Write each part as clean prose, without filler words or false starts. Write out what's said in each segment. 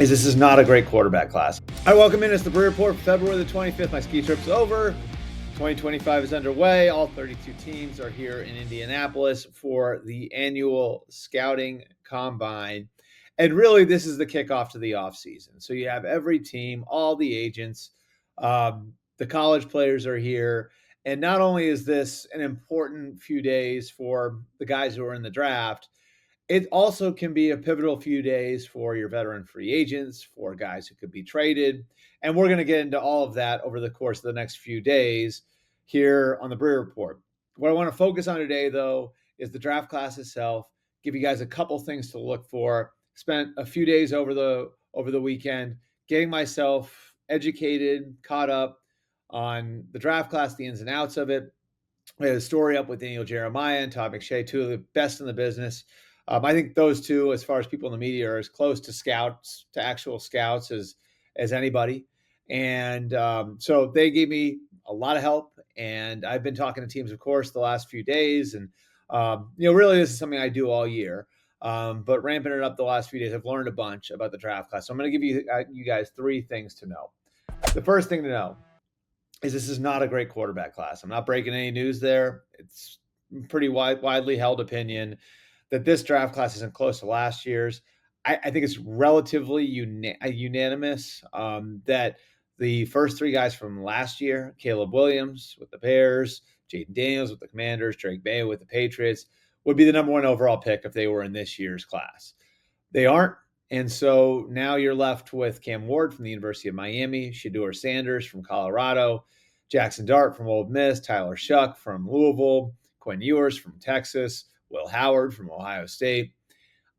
is this is not a great quarterback class. I welcome in. It's the Breer Report, February the 25th. My ski trip's over. 2025 is underway. All 32 teams are here in Indianapolis for the annual scouting combine. And really, this is the kickoff to the offseason. So you have every team, all the agents, the college players are here. And not only is this an important few days for the guys who are in the draft, it also can be a pivotal few days for your veteran free agents, for guys who could be traded. And we're going to get into all of that over the course of the next few days here on the Breer Report. What I want to focus on today, though, is the draft class itself, give you guys a couple things to look for. Spent a few days over the weekend getting myself educated, caught up on the draft class, the ins and outs of it. We had a story up with Daniel Jeremiah and Todd McShay, two of the best in the business. I think those two, as far as people in the media, are as close to scouts, to actual scouts, as anybody. And so they gave me a lot of help. And I've been talking to teams, of course, the last few days. And, really, this is something I do all year. But ramping it up the last few days, I've learned a bunch about the draft class. So I'm going to give you guys three things to know. The first thing to know is this is not a great quarterback class. I'm not breaking any news there. It's pretty widely held opinion that this draft class isn't close to last year's. I think it's relatively unanimous that the first three guys from last year, Caleb Williams with the Bears, Jaden Daniels with the Commanders, Drake May with the Patriots, would be the number one overall pick if they were in this year's class. They aren't. And so now you're left with Cam Ward from the University of Miami, Shedeur Sanders from Colorado, Jackson Dart from Ole Miss, Tyler Shuck from Louisville, Quinn Ewers from Texas, Will Howard from Ohio State.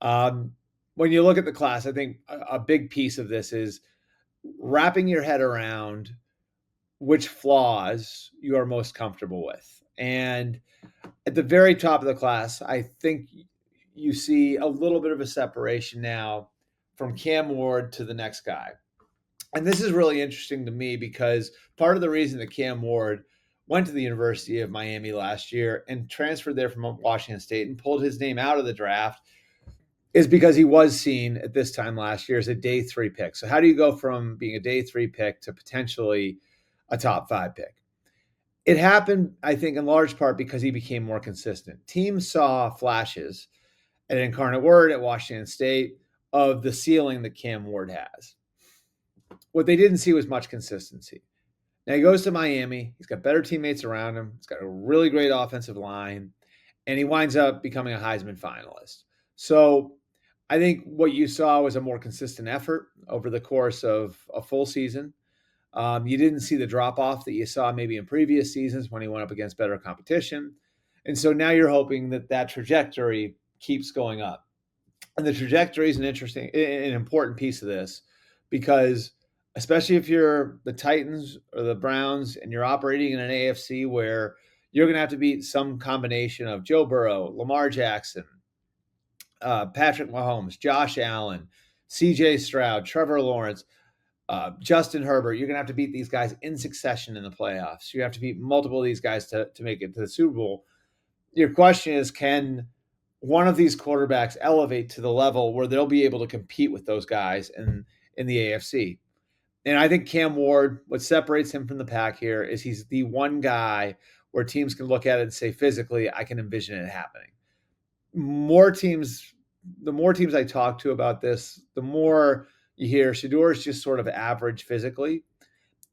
When you look at the class, I think a big piece of this is wrapping your head around which flaws you are most comfortable with. And at the very top of the class, I think you see a little bit of a separation now from Cam Ward to the next guy. And this is really interesting to me because part of the reason that Cam Ward went to the University of Miami last year and transferred there from Washington State and pulled his name out of the draft is because he was seen at this time last year as a day 3 pick. So how do you go from being a day 3 pick to potentially a top 5 pick? It happened, I think, in large part because he became more consistent. Teams saw flashes at Incarnate Word at Washington State of the ceiling that Cam Ward has. What they didn't see was much consistency. Now he goes to Miami. He's got better teammates around him. He's got a really great offensive line, and he winds up becoming a Heisman finalist. So I think what you saw was a more consistent effort over the course of a full season. You didn't see the drop-off that you saw maybe in previous seasons when he went up against better competition. And so now you're hoping that that trajectory keeps going up. And the trajectory is an important piece of this because especially if you're the Titans or the Browns and you're operating in an AFC where you're going to have to beat some combination of Joe Burrow, Lamar Jackson, Patrick Mahomes, Josh Allen, CJ Stroud, Trevor Lawrence, Justin Herbert. You're going to have to beat these guys in succession in the playoffs. You have to beat multiple of these guys to make it to the Super Bowl. Your question is, can one of these quarterbacks elevate to the level where they'll be able to compete with those guys in the AFC? And I think Cam Ward, what separates him from the pack here is he's the one guy where teams can look at it and say, physically, I can envision it happening. The more teams I talk to about this, the more you hear Shedeur is just sort of average physically,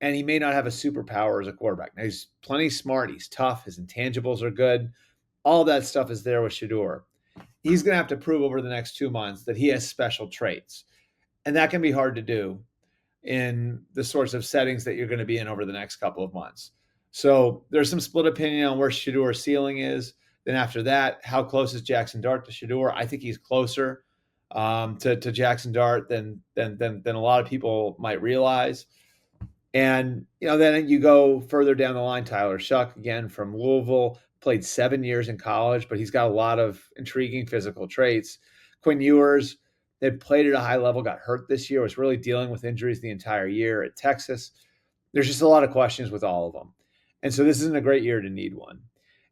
and he may not have a superpower as a quarterback. Now, he's plenty smart. He's tough. His intangibles are good. All that stuff is there with Shedeur. He's going to have to prove over the next 2 months that he has special traits, and that can be hard to do in the sorts of settings that you're going to be in over the next couple of months. So there's some split opinion on where Shedeur's ceiling is. Then after that, how close is Jackson Dart to Shedeur? I think he's closer to Jackson Dart than a lot of people might realize. And then you go further down the line. Tyler Shuck, again from Louisville, played 7 years in college, but he's got a lot of intriguing physical traits. Quinn Ewers, they played at a high level, got hurt this year, was really dealing with injuries the entire year at Texas. There's just a lot of questions with all of them. And so this isn't a great year to need one.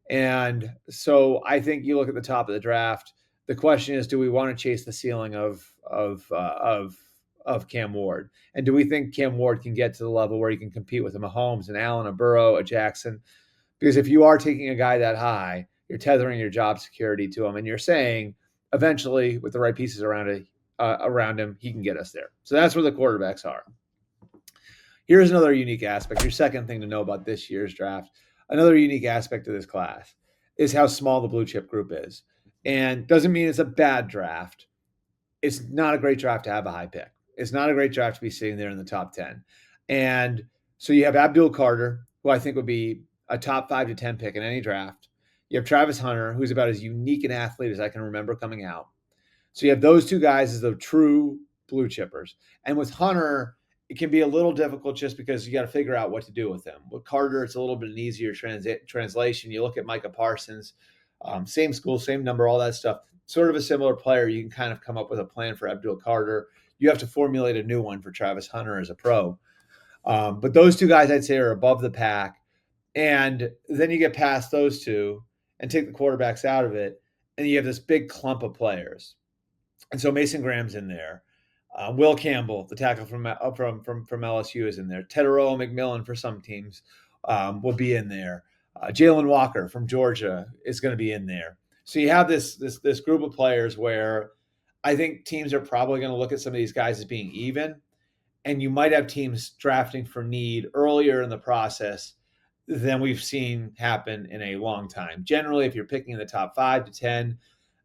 And so I think you look at the top of the draft, the question is, do we want to chase the ceiling of of Cam Ward? And do we think Cam Ward can get to the level where he can compete with a Mahomes, an Allen, a Burrow, a Jackson? Because if you are taking a guy that high, you're tethering your job security to him, and you're saying eventually, with the right pieces around him, he can get us there. So that's where the quarterbacks are. Here's another unique aspect. Your second thing to know about this year's draft. Another unique aspect of this class is how small the blue chip group is. And doesn't mean it's a bad draft. It's not a great draft to have a high pick. It's not a great draft to be sitting there in the top 10. And so you have Abdul Carter, who I think would be a top 5 to 10 pick in any draft. You have Travis Hunter, who's about as unique an athlete as I can remember coming out. So you have those two guys as the true blue chippers. And with Hunter, it can be a little difficult just because you got to figure out what to do with him. With Carter, it's a little bit an easier translation. You look at Micah Parsons, same school, same number, all that stuff. Sort of a similar player. You can kind of come up with a plan for Abdul Carter. You have to formulate a new one for Travis Hunter as a pro. But those two guys, I'd say, are above the pack. And then you get past those two and take the quarterbacks out of it, and you have this big clump of players. And so Mason Graham's in there. Will Campbell, the tackle from LSU, is in there. Tedoroa McMillan for some teams will be in there. Jalen Walker from Georgia is going to be in there. So you have this group of players where I think teams are probably going to look at some of these guys as being even, and you might have teams drafting for need earlier in the process than we've seen happen in a long time. Generally, if you're picking in the top 5 to 10,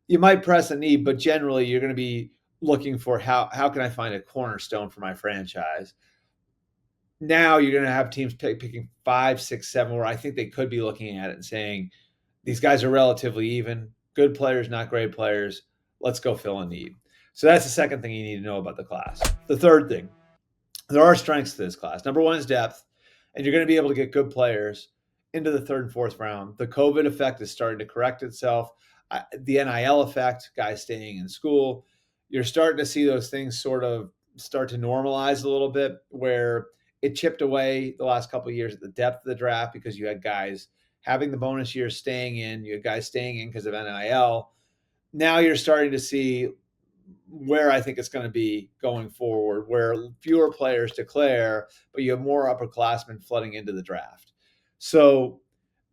you might press a need, but generally you're going to be looking for how can I find a cornerstone for my franchise. Now you're going to have teams picking 5, 6, 7, where I think they could be looking at it and saying, these guys are relatively even, good players, not great players. Let's go fill a need. So that's the second thing you need to know about the class. The third thing, there are strengths to this class. Number one is depth, and you're going to be able to get good players into the third and fourth round. The COVID effect is starting to correct itself. The NIL effect, guys staying in school, you're starting to see those things sort of start to normalize a little bit, where it chipped away the last couple of years at the depth of the draft because you had guys having the bonus years staying in, you had guys staying in because of NIL. Now you're starting to see where I think it's going to be going forward, where fewer players declare, but you have more upperclassmen flooding into the draft. So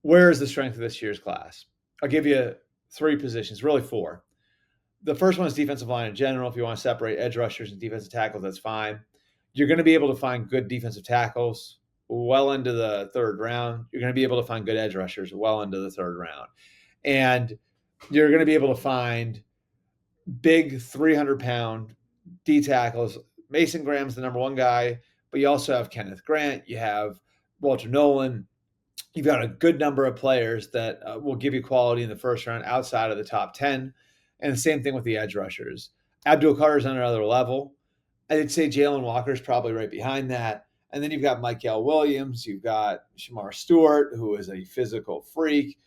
where is the strength of this year's class? I'll give you 3 positions, really 4. The first one is defensive line in general. If you want to separate edge rushers and defensive tackles, that's fine. You're going to be able to find good defensive tackles well into the third round. You're going to be able to find good edge rushers well into the third round. And you're going to be able to find big 300-pound D tackles. Mason Graham's the number one guy, but you also have Kenneth Grant. You have Walter Nolan. You've got a good number of players that will give you quality in the first round outside of the top 10. And the same thing with the edge rushers. Abdul Carter's on another level. I'd say Jalen Walker's probably right behind that. And then you've got Michael Williams. You've got Shamar Stewart, who is a physical freak.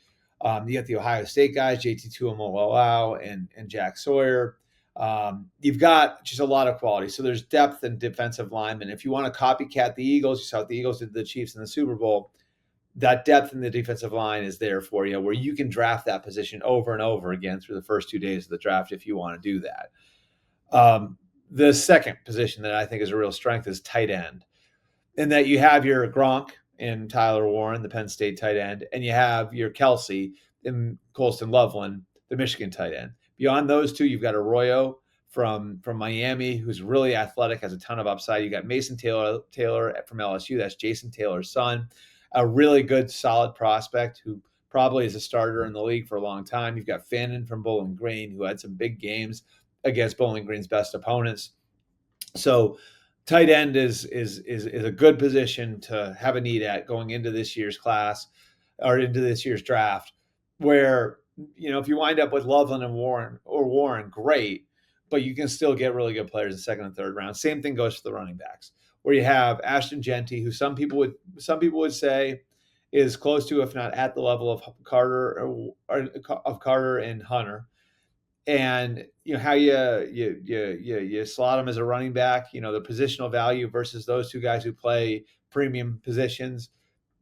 You got the Ohio State guys, JT Tuimoloau and Jack Sawyer. You've got just a lot of quality. So there's depth in defensive linemen. If you want to copycat the Eagles, you saw what the Eagles did to the Chiefs in the Super Bowl. That depth in the defensive line is there for you, where you can draft that position over and over again through the first 2 days of the draft if you want to do that. The second position that I think is a real strength is tight end, in that you have your Gronk and Tyler Warren, the Penn State tight end, and you have your Kelsey and Colston Loveland, the Michigan tight end. Beyond those two, you've got Arroyo from Miami, who's really athletic, has a ton of upside. You got Mason Taylor from LSU. That's Jason Taylor's son. A really good, solid prospect who probably is a starter in the league for a long time. You've got Fannin from Bowling Green, who had some big games against Bowling Green's best opponents. So tight end is a good position to have a need at going into this year's class or into this year's draft, where, if you wind up with Loveland and Warren, great, but you can still get really good players in the second and third round. Same thing goes for the running backs, where you have Ashton Genty, who some people would say is close to, if not at the level of Carter and Hunter. And how you slot him as a running back, the positional value versus those two guys who play premium positions.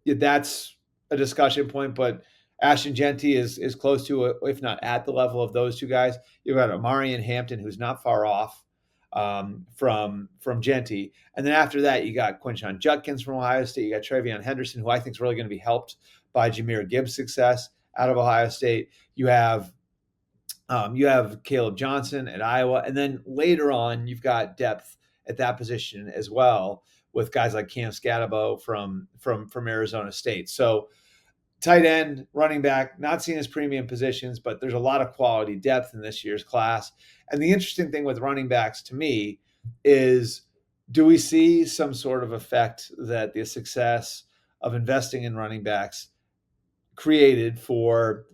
That's a discussion point, but Ashton Genty is close to, if not at the level of those two guys. You've got Amarian Hampton, who's not far off. from Genty. And then after that, you got Quinshon Judkins from Ohio State. You got Travion Henderson, who I think is really going to be helped by Jahmyr Gibbs' success out of Ohio State. You have Caleb Johnson at Iowa, and then later on, you've got depth at that position as well with guys like Cam Scatabo from Arizona State. So tight end, running back, not seen as premium positions, but there's a lot of quality depth in this year's class. And the interesting thing with running backs to me is, do we see some sort of effect that the success of investing in running backs created for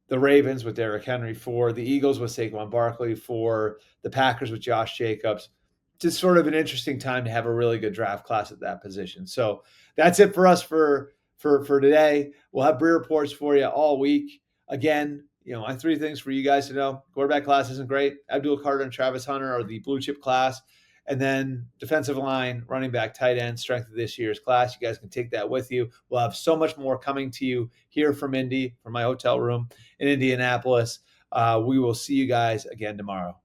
the Ravens with Derrick Henry, for the Eagles with Saquon Barkley, for the Packers with Josh Jacobs? Just sort of an interesting time to have a really good draft class at that position. So that's it for us for today. We'll have Breer reports for you all week. Again, I have 3 things for you guys to know. Quarterback class isn't great. Abdul Carter and Travis Hunter are the blue chip class. And then defensive line, running back, tight end, strength of this year's class. You guys can take that with you. We'll have so much more coming to you here from Indy, from my hotel room in Indianapolis. We will see you guys again tomorrow.